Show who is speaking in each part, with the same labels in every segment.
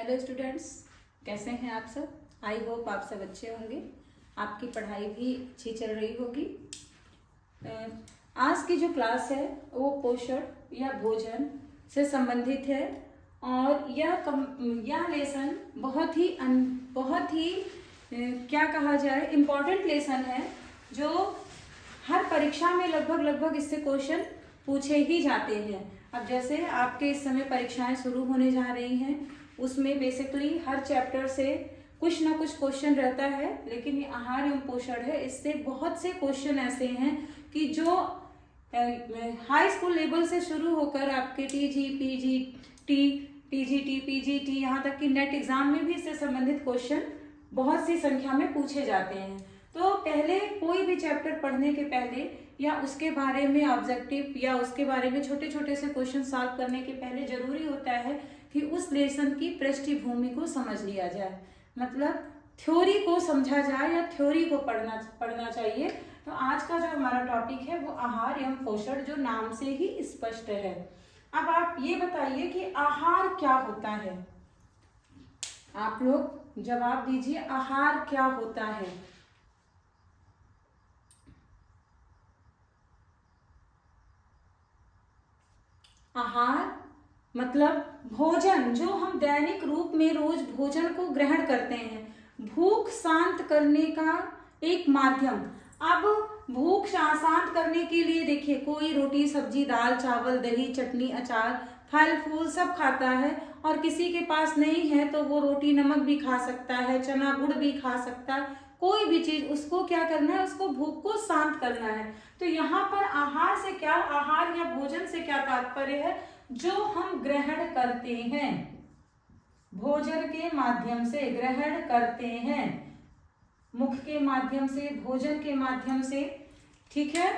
Speaker 1: Hello students, कैसे हैं आप सब। आई होप आप सब अच्छे होंगे, आपकी पढ़ाई भी अच्छी चल रही होगी। आज की जो क्लास है वो पोषण या भोजन से संबंधित है और यह लेसन बहुत ही क्या कहा जाए इम्पोर्टेंट लेसन है, जो हर परीक्षा में लगभग इससे क्वेश्चन पूछे ही जाते हैं। अब जैसे आपके इस समय परीक्षाएं शुरू होने जा रही हैं, उसमें बेसिकली हर चैप्टर से कुछ ना कुछ क्वेश्चन रहता है, लेकिन ये आहार एवं पोषण है, इससे बहुत से क्वेश्चन ऐसे हैं कि जो हाई स्कूल लेवल से शुरू होकर आपके टीजीटी पीजीटी यहाँ तक कि नेट एग्जाम में भी इससे संबंधित क्वेश्चन बहुत सी संख्या में पूछे जाते हैं। तो पहले कोई भी चैप्टर पढ़ने के पहले या उसके बारे में ऑब्जेक्टिव या उसके बारे में छोटे छोटे से क्वेश्चन सॉल्व करने के पहले जरूरी होता है कि उस लेसन की पृष्ठभूमि को समझ लिया जाए, मतलब थ्योरी को समझा जाए या थ्योरी को पढ़ना चाहिए। तो आज का जो हमारा टॉपिक है वो आहार एवं पोषण, जो नाम से ही स्पष्ट है। अब आप ये बताइए कि आहार क्या होता है, आप लोग जवाब दीजिए, आहार क्या होता है। आहार मतलब भोजन, जो हम दैनिक रूप में रोज भोजन को ग्रहण करते हैं, भूख शांत करने का एक माध्यम। अब भूख शांत करने के लिए देखिए, कोई रोटी सब्जी दाल चावल दही चटनी अचार फल फूल सब खाता है, और किसी के पास नहीं है तो वो रोटी नमक भी खा सकता है, चना गुड़ भी खा सकता है, कोई भी चीज उसको क्या करना है, उसको भूख को शांत करना है। तो यहाँ पर आहार से क्या, आहार या भोजन से क्या तात्पर्य है, जो हम ग्रहण करते हैं, भोजन के माध्यम से ग्रहण करते हैं, मुख के माध्यम से भोजन के माध्यम से, ठीक है,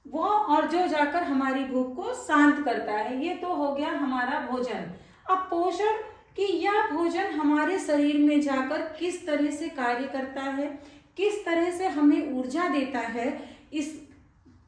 Speaker 1: वो और जो जाकर हमारी भूख को शांत करता है। ये तो हो गया हमारा भोजन। अब पोषण कि यह भोजन हमारे शरीर में जाकर किस तरह से कार्य करता है, किस तरह से हमें ऊर्जा देता है,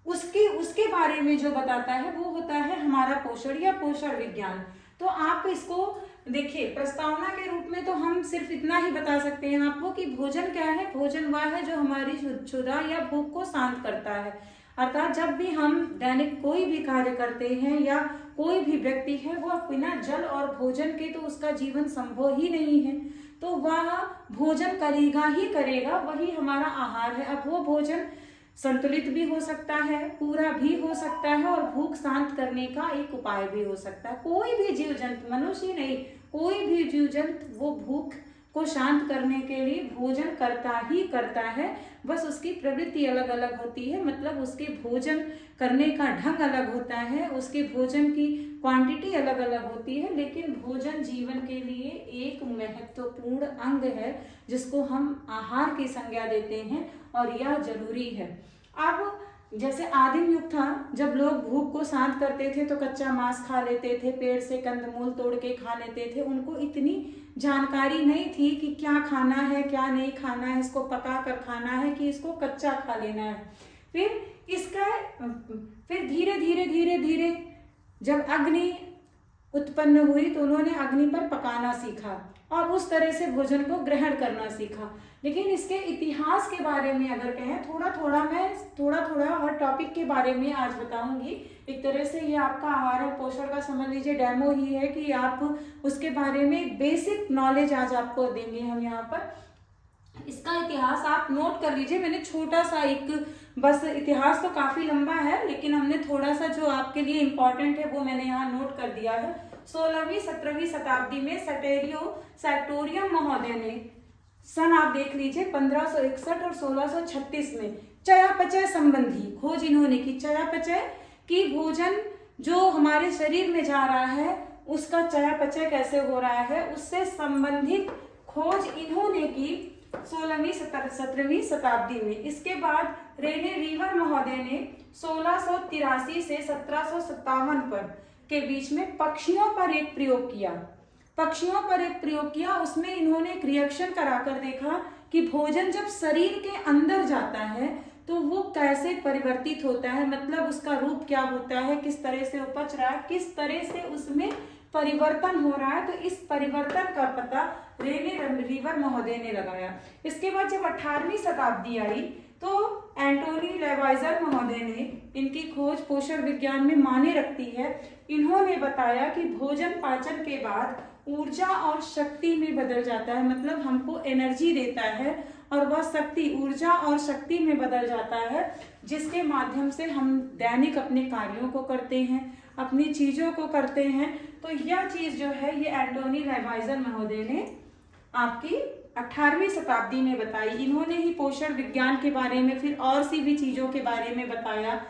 Speaker 1: उसके बारे में जो बताता है वो होता है हमारा पोषण या पोषण विज्ञान। तो आप इसको देखिए, प्रस्तावना के रूप में तो हम सिर्फ इतना ही बता सकते हैं आपको कि भोजन क्या है। भोजन वह है जो हमारी क्षुधा या भूख को शांत करता है। अर्थात जब भी हम दैनिक कोई भी कार्य करते हैं या कोई भी व्यक्ति है, वह बिना जल और भोजन के तो उसका जीवन संभव ही नहीं है, तो वह भोजन करेगा ही करेगा, वही हमारा आहार है। अब वो भोजन संतुलित भी हो सकता है, पूरा भी हो सकता है, और भूख शांत करने का एक उपाय भी हो सकता है। कोई भी जीव जंतु, मनुष्य नहीं, कोई भी जीव जंतु वो भूख को शांत करने के लिए भोजन करता ही करता है, बस उसकी प्रवृत्ति अलग अलग होती है, मतलब उसके भोजन करने का ढंग अलग होता है, उसके भोजन की क्वांटिटी अलग अलग होती है, लेकिन भोजन जीवन के लिए एक महत्वपूर्ण अंग है जिसको हम आहार की संज्ञा देते हैं, और यह जरूरी है। अब जैसे आदिम युग था, जब लोग भूख को शांत करते थे तो कच्चा मांस खा लेते थे, पेड़ से कंदमूल तोड़ के खा लेते थे, उनको इतनी जानकारी नहीं थी कि क्या खाना है क्या नहीं खाना है, इसको पका कर खाना है कि इसको कच्चा खा लेना है। फिर धीरे धीरे जब अग्नि उत्पन्न हुई तो उन्होंने अग्नि पर पकाना सीखा और उस तरह से भोजन को ग्रहण करना सीखा। लेकिन इसके इतिहास के बारे में अगर कहें, थोड़ा थोड़ा हर टॉपिक के बारे में आज बताऊंगी। एक तरह से ये आपका आहार और पोषण का समझ लीजिए डेमो ही है कि आप उसके बारे में बेसिक नॉलेज आज आपको देंगे हम यहाँ पर। इसका इतिहास आप नोट कर लीजिए, मैंने छोटा सा एक, बस इतिहास तो काफी लंबा है लेकिन हमने थोड़ा सा जो आपके लिए इम्पोर्टेंट है वो मैंने यहाँ नोट कर दिया है। 16वीं-17वीं शताब्दी में सैटोरियम महोदय ने सन आप देख लीजिए 1561 और 1636 में चयापचय संबंधी खोज इन्होंने की। चयापचय की भोजन जो हमारे शरीर में जा रहा है उसका चयापचय कैसे हो रहा है, उससे संबंधित खोज इन्होंने की 16वीं-17वीं शताब्दी में। इसके बाद रेने रीवर महोदय ने 1683 से 1757 पर के बीच में पक्षियों पर एक प्रयोग किया। उसमें इन्होंने एक रिएक्शन कराकर देखा कि भोजन जब शरीर के अंदर जाता है तो वो कैसे परिवर्तित होता है, मतलब उसका रूप क्या होता है, किस तरह से उपच रहा है, किस तरह से उसमें परिवर्तन हो रहा है। तो इस परिवर्तन का पता रेने रीवर महोदय ने लगाया। इसके बाद जब 18वीं शताब्दी आई तो एंटोनी लेवाइजर महोदय ने, इनकी खोज पोषण विज्ञान में मायने रखती है। इन्होंने बताया कि भोजन पाचन के बाद ऊर्जा और शक्ति में बदल जाता है, मतलब हमको एनर्जी देता है और वह शक्ति, ऊर्जा और शक्ति में बदल जाता है, जिसके माध्यम से हम दैनिक अपने कार्यों को करते हैं, अपनी चीजों को करते हैं। तो यह चीज जो है ये एंटोनी लेवाइजर महोदय ने आपकी 18वीं शताब्दी में बताई। इन्होंने ही पोषण विज्ञान के बारे में, फिर और सी भी चीजों के बारे में बताया,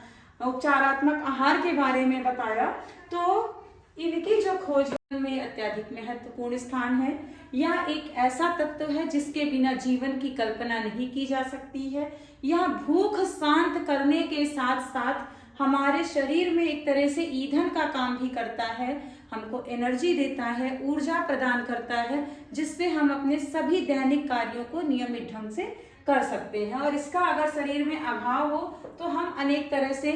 Speaker 1: उपचारात्मक आहार के बारे में बताया। तो इनकी जो खोज में अत्यधिक महत्वपूर्ण स्थान है। यह एक ऐसा तत्व है जिसके बिना जीवन की कल्पना नहीं की जा सकती है। यह भूख शांत करने के साथ साथ हमारे शरीर में एक तरह से ईंधन का काम भी करता है, हमको एनर्जी देता है, ऊर्जा प्रदान करता है, जिससे हम अपने सभी दैनिक कार्यों को नियमित ढंग से कर सकते हैं। और इसका अगर शरीर में अभाव हो तो हम अनेक तरह से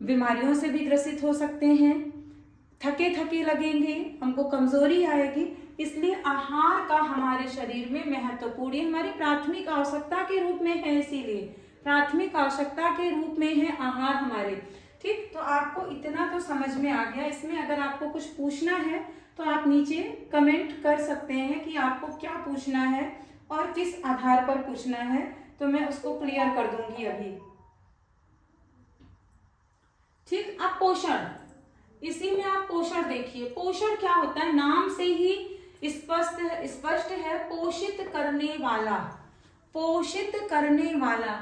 Speaker 1: बीमारियों से भी ग्रसित हो सकते हैं, थके थके लगेंगे, हमको कमजोरी आएगी। इसलिए आहार का हमारे शरीर में महत्वपूर्ण, हमारी प्राथमिक आवश्यकता के रूप में है, इसीलिए प्राथमिक आवश्यकता के रूप में है आहार हमारे। ठीक, तो आपको इतना तो समझ में आ गया। इसमें अगर आपको कुछ पूछना है तो आप नीचे कमेंट कर सकते हैं कि आपको क्या पूछना है और किस आधार पर पूछना है, तो मैं उसको क्लियर कर दूंगी अभी। ठीक, अब पोषण, इसी में आप पोषण देखिए। पोषण क्या होता है, नाम से ही स्पष्ट है, पोषित करने वाला। पोषित करने वाला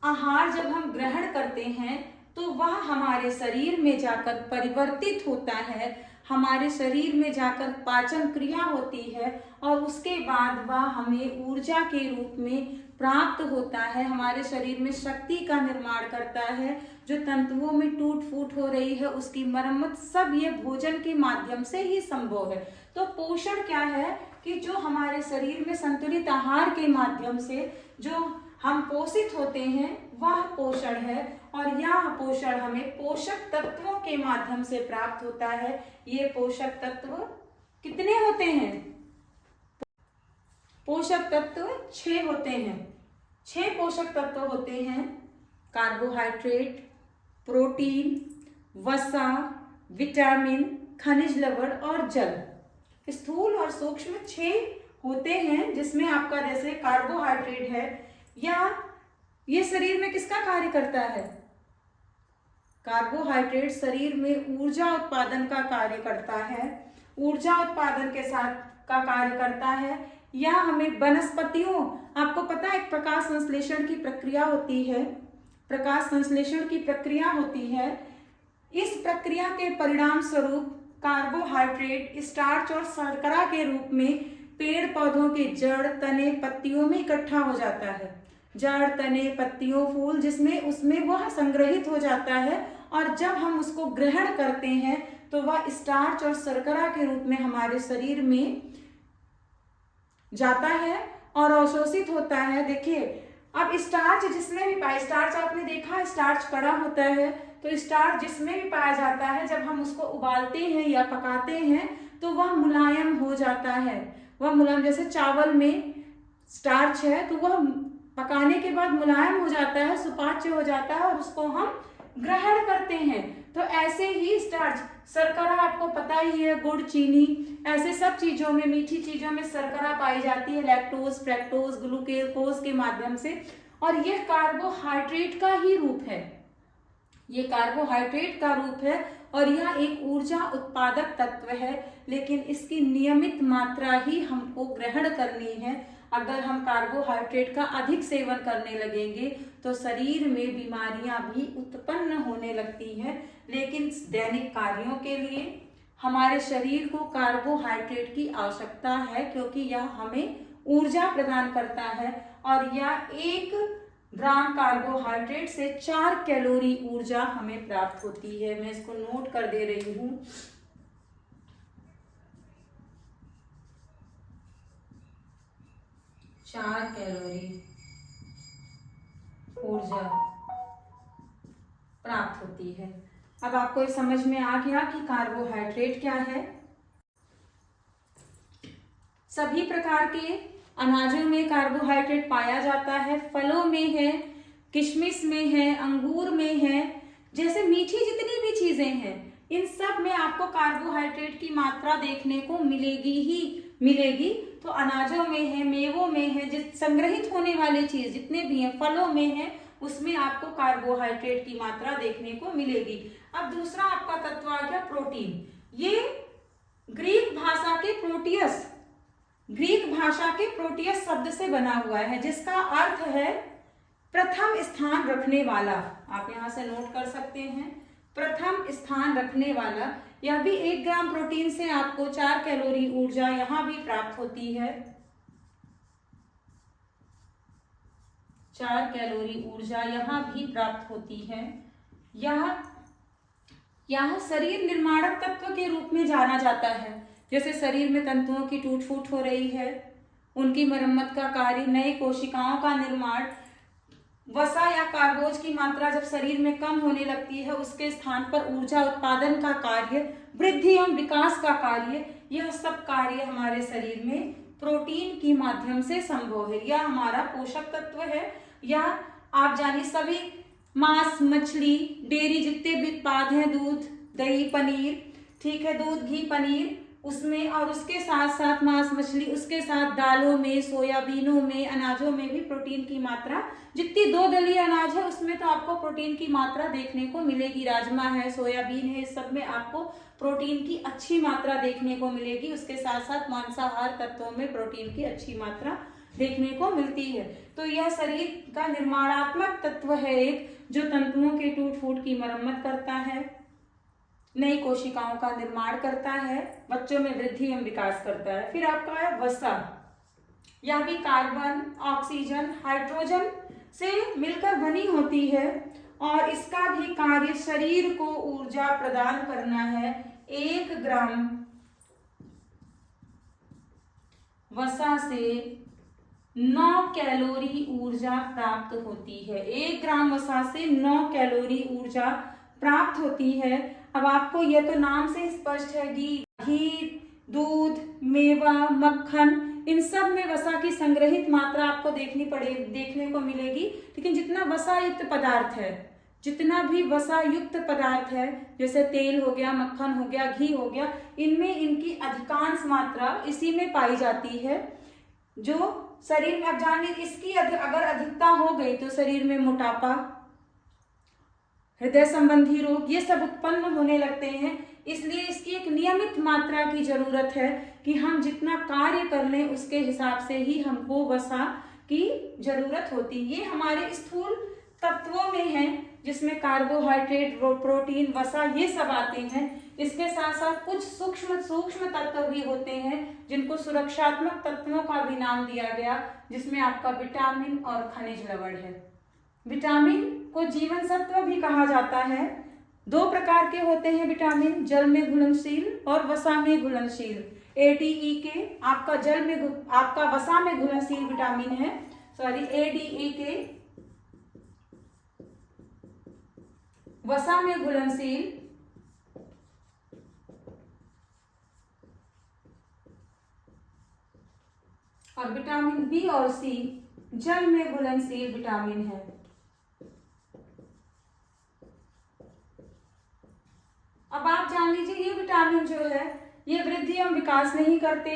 Speaker 1: आहार जब हम ग्रहण करते हैं तो वह हमारे शरीर में जाकर परिवर्तित होता है, हमारे शरीर में जाकर पाचन क्रिया होती है और उसके बाद वह हमें ऊर्जा के रूप में प्राप्त होता है, हमारे शरीर में शक्ति का निर्माण करता है, जो तंतुओं में टूट फूट हो रही है उसकी मरम्मत, सब ये भोजन के माध्यम से ही संभव है। तो पोषण क्या है कि जो हमारे शरीर में संतुलित आहार के माध्यम से जो हम पोषित होते हैं वह पोषण है, और यह पोषण हमें पोषक तत्वों के माध्यम से प्राप्त होता है। ये पोषक तत्व कितने होते हैं, पोषक तत्व 6 होते हैं। 6 पोषक तत्व होते हैं, कार्बोहाइड्रेट, प्रोटीन, वसा, विटामिन, खनिज लवण और जल। स्थूल और सूक्ष्म 6 होते हैं, जिसमें आपका जैसे कार्बोहाइड्रेट है, या ये शरीर में किसका कार्य करता है, कार्बोहाइड्रेट शरीर में ऊर्जा उत्पादन का कार्य करता है, ऊर्जा उत्पादन के साथ का कार्य करता है, या हमें वनस्पतियों, आपको पता है एक प्रकाश संश्लेषण की प्रक्रिया होती है, प्रकाश संश्लेषण की प्रक्रिया होती है। इस प्रक्रिया के परिणाम स्वरूप कार्बोहाइड्रेट स्टार्च और शर्करा के रूप में पेड़ पौधों के जड़, तने, पत्तियों में इकट्ठा हो जाता है। जड़, तने, पत्तियों, फूल, जिसमें उसमें वह संग्रहित हो जाता है, और जब हम उसको ग्रहण करते हैं तो वह स्टार्च और शर्करा के रूप में हमारे शरीर में जाता है और अवशोषित होता है। देखिए, अब स्टार्च जिसमें भी पाया, स्टार्च आपने देखा स्टार्च कड़ा होता है, तो स्टार्च जिसमें भी पाया जाता है जब हम उसको उबालते हैं या पकाते हैं तो वह मुलायम हो जाता है। वह मुलायम, जैसे चावल में स्टार्च है तो वह पकाने के बाद मुलायम हो जाता है, सुपाच्य हो जाता है और उसको हम ग्रहण करते हैं। तो ऐसे ही स्टार्च, शर्करा आपको पता ही है, गुड़, चीनी, ऐसे सब चीजों में, मीठी चीजों में शर्करा पाई जाती है, लैक्टोज, फ्रैक्टोज, ग्लूकोज के माध्यम से, और यह कार्बोहाइड्रेट का ही रूप है, ये कार्बोहाइड्रेट का रूप है और यह एक ऊर्जा उत्पादक तत्व है, लेकिन इसकी नियमित मात्रा ही हमको ग्रहण करनी है। अगर हम कार्बोहाइड्रेट का अधिक सेवन करने लगेंगे तो शरीर में बीमारियां भी उत्पन्न होने लगती हैं। लेकिन दैनिक कार्यों के लिए हमारे शरीर को कार्बोहाइड्रेट की आवश्यकता है, क्योंकि यह हमें ऊर्जा प्रदान करता है, और यह 1 ग्राम कार्बोहाइड्रेट से 4 कैलोरी ऊर्जा हमें प्राप्त होती है। मैं इसको नोट कर दे रही हूं। 4 कैलोरी ऊर्जा प्राप्त होती है। अब आपको ये समझ में आ गया कि कार्बोहाइड्रेट क्या है। सभी प्रकार के अनाजों में कार्बोहाइड्रेट पाया जाता है, फलों में है, किशमिश में है, अंगूर में है, जैसे मीठी जितनी भी चीजें हैं इन सब में आपको कार्बोहाइड्रेट की मात्रा देखने को मिलेगी ही मिलेगी। तो अनाजों में है, मेवों में है, जिस संग्रहित होने वाले चीज जितने भी हैं, फलों में है, उसमें आपको कार्बोहाइड्रेट की मात्रा देखने को मिलेगी। अब दूसरा आपका तत्व आ गया प्रोटीन। ये ग्रीक भाषा के प्रोटियस शब्द से बना हुआ है, जिसका अर्थ है प्रथम स्थान रखने वाला। आप यहां से नोट कर सकते हैं, प्रथम स्थान रखने वाला। यह भी 1 ग्राम प्रोटीन से आपको 4 कैलोरी ऊर्जा यहां भी प्राप्त होती है। 4 कैलोरी ऊर्जा यहां भी प्राप्त होती है। यह शरीर निर्माणक तत्व के रूप में जाना जाता है। जैसे शरीर में तंतुओं की टूट फूट हो रही है, उनकी मरम्मत का कार्य, नई कोशिकाओं का निर्माण, वसा या कार्बोज की मात्रा जब शरीर में कम होने लगती है उसके स्थान पर ऊर्जा उत्पादन का कार्य, वृद्धि एवं विकास का कार्य, यह सब कार्य हमारे शरीर में प्रोटीन के माध्यम से संभव है। यह हमारा पोषक तत्व है। यह आप जानिए सभी मांस, मछली, डेयरी जितने भी उत्पाद हैं, दूध, दही, पनीर, ठीक है, दूध, घी, पनीर उसमें, और उसके साथ साथ मांस, मछली, उसके साथ दालों में, सोयाबीनों में, अनाजों में भी प्रोटीन की मात्रा, जितनी 2 दलीय अनाज है उसमें तो आपको प्रोटीन की मात्रा देखने को मिलेगी। राजमा है, सोयाबीन है, इस सब में आपको प्रोटीन की अच्छी मात्रा देखने को मिलेगी। उसके साथ साथ मांसाहार तत्वों में प्रोटीन की अच्छी मात्रा देखने को मिलती है। तो यह शरीर का निर्माणात्मक तत्व है एक, जो तंतुओं के टूट फूट की मरम्मत करता है, नई कोशिकाओं का निर्माण करता है, बच्चों में वृद्धि एवं विकास करता है। फिर आपका है वसा। यह भी कार्बन, ऑक्सीजन, हाइड्रोजन से मिलकर बनी होती है और इसका भी कार्य शरीर को ऊर्जा प्रदान करना है। 1 ग्राम वसा से 9 कैलोरी ऊर्जा प्राप्त होती है। 1 ग्राम वसा से 9 कैलोरी ऊर्जा प्राप्त होती है। अब आपको यह तो नाम से स्पष्ट है, घी, दूध, मेवा, मक्खन, इन सब में वसा की संग्रहित मात्रा आपको देखने को मिलेगी। लेकिन जितना वसा युक्त पदार्थ है, जितना भी वसा युक्त पदार्थ है, जैसे तेल हो गया, मक्खन हो गया, घी हो गया, इनमें इनकी अधिकांश मात्रा इसी में पाई जाती है। जो शरीर में, अब जानिए इसकी अगर अधिकता हो गई तो शरीर में मोटापा, हृदय संबंधी रोग, ये सब उत्पन्न होने लगते हैं। इसलिए इसकी एक नियमित मात्रा की जरूरत है कि हम जितना कार्य कर लें उसके हिसाब से ही हमको वसा की जरूरत होती है। ये हमारे स्थूल तत्वों में है, जिसमें कार्बोहाइड्रेट, प्रोटीन, वसा ये सब आते हैं। इसके साथ साथ कुछ सूक्ष्म तत्व भी होते हैं जिनको सुरक्षात्मक तत्वों का भी नाम दिया गया, जिसमें आपका विटामिन और खनिज लवण है। विटामिन को जीवन सत्व भी कहा जाता है। 2 प्रकार के होते हैं विटामिन, जल में घुलनशील और वसा में घुलनशील। ADEK आपका वसा में घुलनशील विटामिन है, ADEK वसा में घुलनशील, और विटामिन बी और सी जल में घुलनशील विटामिन है। अब आप जान लीजिए, ये विटामिन जो है ये वृद्धि एवं विकास नहीं करते,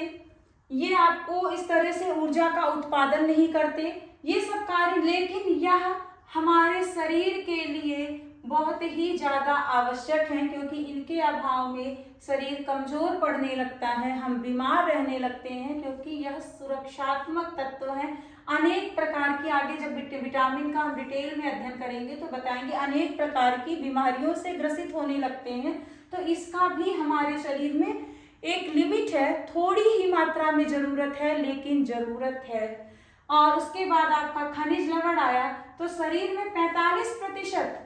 Speaker 1: ये आपको इस तरह से ऊर्जा का उत्पादन नहीं करते, ये सब कार्य, लेकिन यह हमारे शरीर के लिए बहुत ही ज्यादा आवश्यक है, क्योंकि इनके अभाव में शरीर कमजोर पड़ने लगता है, हम बीमार रहने लगते हैं, क्योंकि यह सुरक्षात्मक तत्व है। अनेक प्रकार की, आगे जब विटामिन का हम डिटेल में अध्ययन करेंगे तो बताएंगे, अनेक प्रकार की बीमारियों से ग्रसित होने लगते हैं। तो इसका भी हमारे शरीर में एक लिमिट है, थोड़ी ही मात्रा में जरूरत है, लेकिन जरूरत है। और उसके बाद आपका खनिज लवण आया, तो शरीर में 45%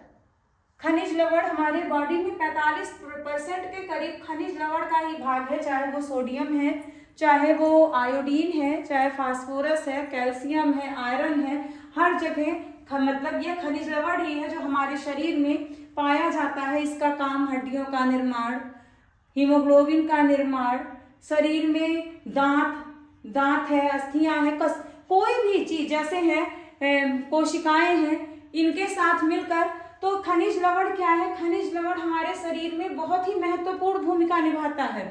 Speaker 1: खनिज लवण, हमारे बॉडी में 45% के करीब खनिज लवण का ही भाग है, चाहे वो सोडियम है, चाहे वो आयोडीन है, चाहे फास्फोरस है, कैल्शियम है, आयरन है, हर जगह मतलब ये खनिज लवण ही है जो हमारे शरीर में पाया जाता है। इसका काम हड्डियों का निर्माण, हीमोग्लोबिन का निर्माण, शरीर में दांत है, अस्थियां हैं, कोई भी चीज जैसे है कोशिकाएं हैं, इनके साथ मिलकर। तो खनिज लवण क्या है? खनिज लवण हमारे शरीर में बहुत ही महत्वपूर्ण भूमिका निभाता है,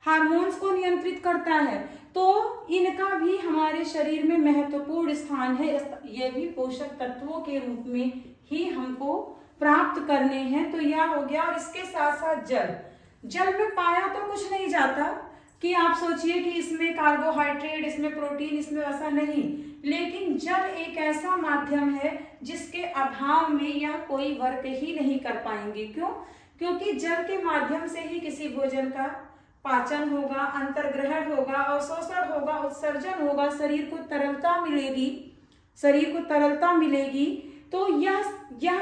Speaker 1: हार्मोन्स को नियंत्रित करता है, तो इनका भी हमारे शरीर में महत्वपूर्ण स्थान है। ये भी पोषक तत्वों के रूप में ही हमको प्राप्त करने हैं। तो यह हो गया। और इसके साथ साथ जल में पाया तो कुछ नहीं जाता कि आप सोचिए कि इसमें कार्बोहाइड्रेट, इसमें प्रोटीन, इसमें वसा नहीं, लेकिन जल एक ऐसा माध्यम है जिसके अभाव में यह कोई वर्क ही नहीं कर पाएंगे। क्यों? क्योंकि जल के माध्यम से ही किसी भोजन का पाचन होगा, अंतर्ग्रहण होगा, अवशोषण होगा, उत्सर्जन होगा, शरीर को तरलता मिलेगी। तो यह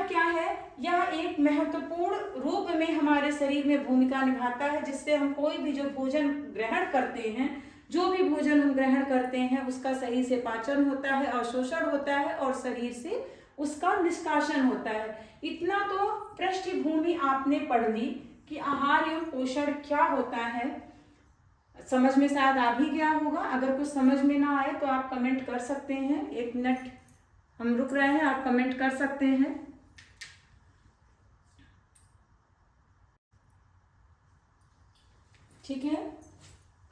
Speaker 1: क्या है? यह एक महत्वपूर्ण रूप में हमारे शरीर में भूमिका निभाता है, जिससे हम कोई भी जो भोजन ग्रहण करते हैं, जो भी भोजन हम ग्रहण करते हैं, उसका सही से पाचन होता है, अवशोषण होता है और शरीर से उसका निष्कासन होता है। इतना तो पृष्ठभूमि आपने पढ़ ली कि आहार एवं पोषण क्या होता है। समझ में शायद आ भी गया होगा। अगर कुछ समझ में ना आए तो आप कमेंट कर सकते हैं। 1 मिनट हम रुक रहे हैं, आप कमेंट कर सकते हैं। ठीक है।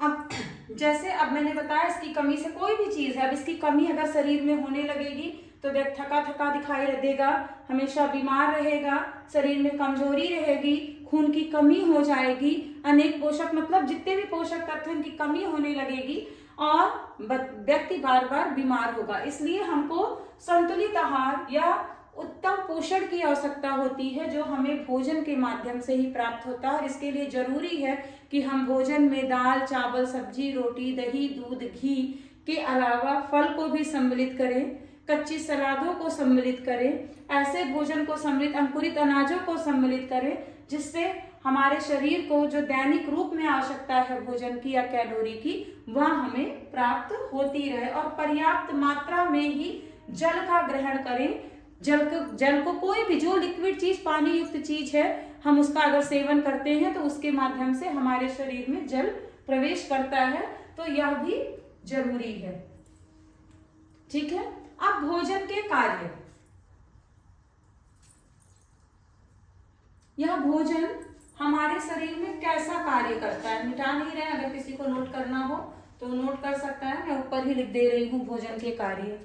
Speaker 1: अब मैंने बताया, इसकी कमी से कोई भी चीज है, अब इसकी कमी अगर शरीर में होने लगेगी तो व्यक्ति थका दिखाई देगा, हमेशा बीमार रहेगा, शरीर में कमजोरी रहेगी, खून की कमी हो जाएगी, अनेक पोषक मतलब जितने भी पोषक तत्व इनकी कमी होने लगेगी और व्यक्ति बार बार बीमार होगा। इसलिए हमको संतुलित आहार या उत्तम पोषण की आवश्यकता होती है, जो हमें भोजन के माध्यम से ही प्राप्त होता है। और इसके लिए जरूरी है कि हम भोजन में दाल, चावल, सब्जी, रोटी, दही, दूध, घी के अलावा फल को भी सम्मिलित करें, कच्ची सलादों को सम्मिलित करें, ऐसे भोजन को सम्मिलित, अंकुरित अनाजों को सम्मिलित करें, जिससे हमारे शरीर को जो दैनिक रूप में आवश्यकता है भोजन की या कैलोरी की, वह हमें प्राप्त होती रहे। और पर्याप्त मात्रा में ही जल का ग्रहण करें। जल को कोई भी जो लिक्विड चीज, पानी युक्त चीज है, हम उसका अगर सेवन करते हैं तो उसके माध्यम से हमारे शरीर में जल प्रवेश करता है। तो यह भी जरूरी है। ठीक है। अब भोजन के कार्य, यह भोजन हमारे शरीर में कैसा कार्य करता है, मिटा नहीं रहे। अगर किसी को नोट करना हो तो नोट कर सकता है, मैं ऊपर ही लिख दे रही हूं भोजन के कार्य।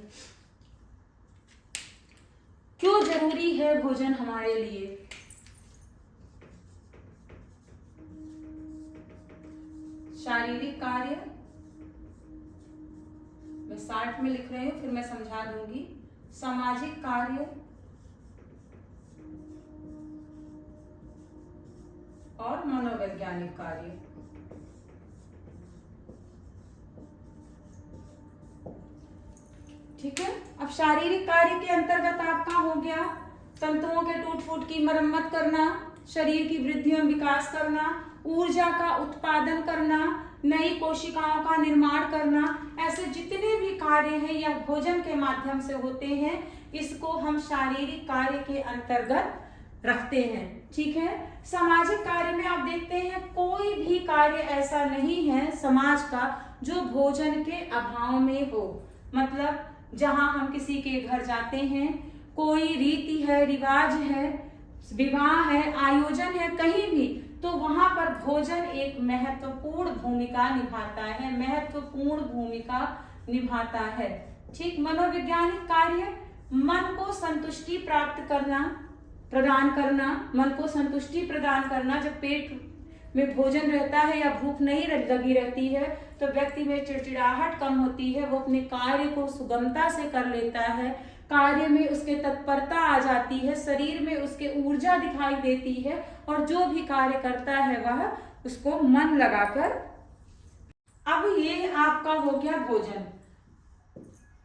Speaker 1: क्यों जरूरी है भोजन हमारे लिए? शारीरिक कार्य मैं 60 में लिख रही हूं, फिर मैं समझा दूंगी। सामाजिक कार्य और मनोवैज्ञानिक कार्य। ठीक है। अब शारीरिक कार्य के अंतर्गत आपका हो गया तंतुओं के टूट फूट की मरम्मत करना, शरीर की वृद्धि एवं विकास करना, ऊर्जा का उत्पादन करना, नई कोशिकाओं का निर्माण करना। ऐसे जितने भी कार्य हैं यह भोजन के माध्यम से होते हैं, इसको हम शारीरिक कार्य के अंतर्गत रखते हैं। ठीक है। सामाजिक कार्य में आप देखते हैं कोई भी कार्य ऐसा नहीं है समाज का जो भोजन के अभाव में हो। मतलब जहां हम किसी के घर जाते हैं, कोई रीति है, रिवाज है, विवाह है, आयोजन है, कहीं भी, तो वहां पर भोजन एक महत्वपूर्ण भूमिका निभाता है। ठीक। मनोवैज्ञानिक कार्य, मन को संतुष्टि प्रदान करना, मन को संतुष्टि प्रदान करना। जब पेट में भोजन रहता है या भूख नहीं लगी रहती है तो व्यक्ति में चिड़चिड़ाहट कम होती है, वो अपने कार्य को सुगमता से कर लेता है, कार्य में उसके तत्परता आ जाती है, शरीर में उसके ऊर्जा दिखाई देती है और जो भी कार्य करता है वह उसको मन लगाकर। अब ये आपका हो गया भोजन।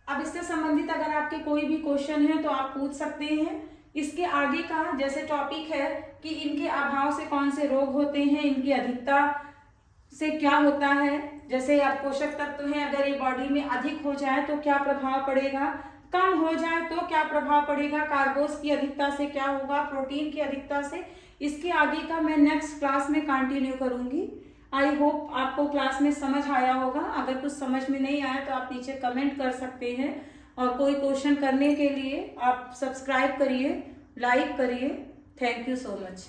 Speaker 1: अब इससे संबंधित अगर आपके कोई भी क्वेश्चन है तो आप पूछ सकते हैं। इसके आगे का जैसे टॉपिक है कि इनके अभाव से कौन से रोग होते हैं, इनकी अधिकता से क्या होता है, जैसे अब पोषक तत्व हैं, अगर ये बॉडी में अधिक हो जाए तो क्या प्रभाव पड़ेगा, कम हो जाए तो क्या प्रभाव पड़ेगा, कार्बोस की अधिकता से क्या होगा, प्रोटीन की अधिकता से, इसके आगे का मैं नेक्स्ट क्लास में कंटिन्यू करूंगी। आई होप आपको क्लास में समझ आया होगा। अगर कुछ समझ में नहीं आया तो आप नीचे कमेंट कर सकते हैं, और कोई क्वेश्चन करने के लिए आप सब्सक्राइब करिए, लाइक करिए। Thank you so much.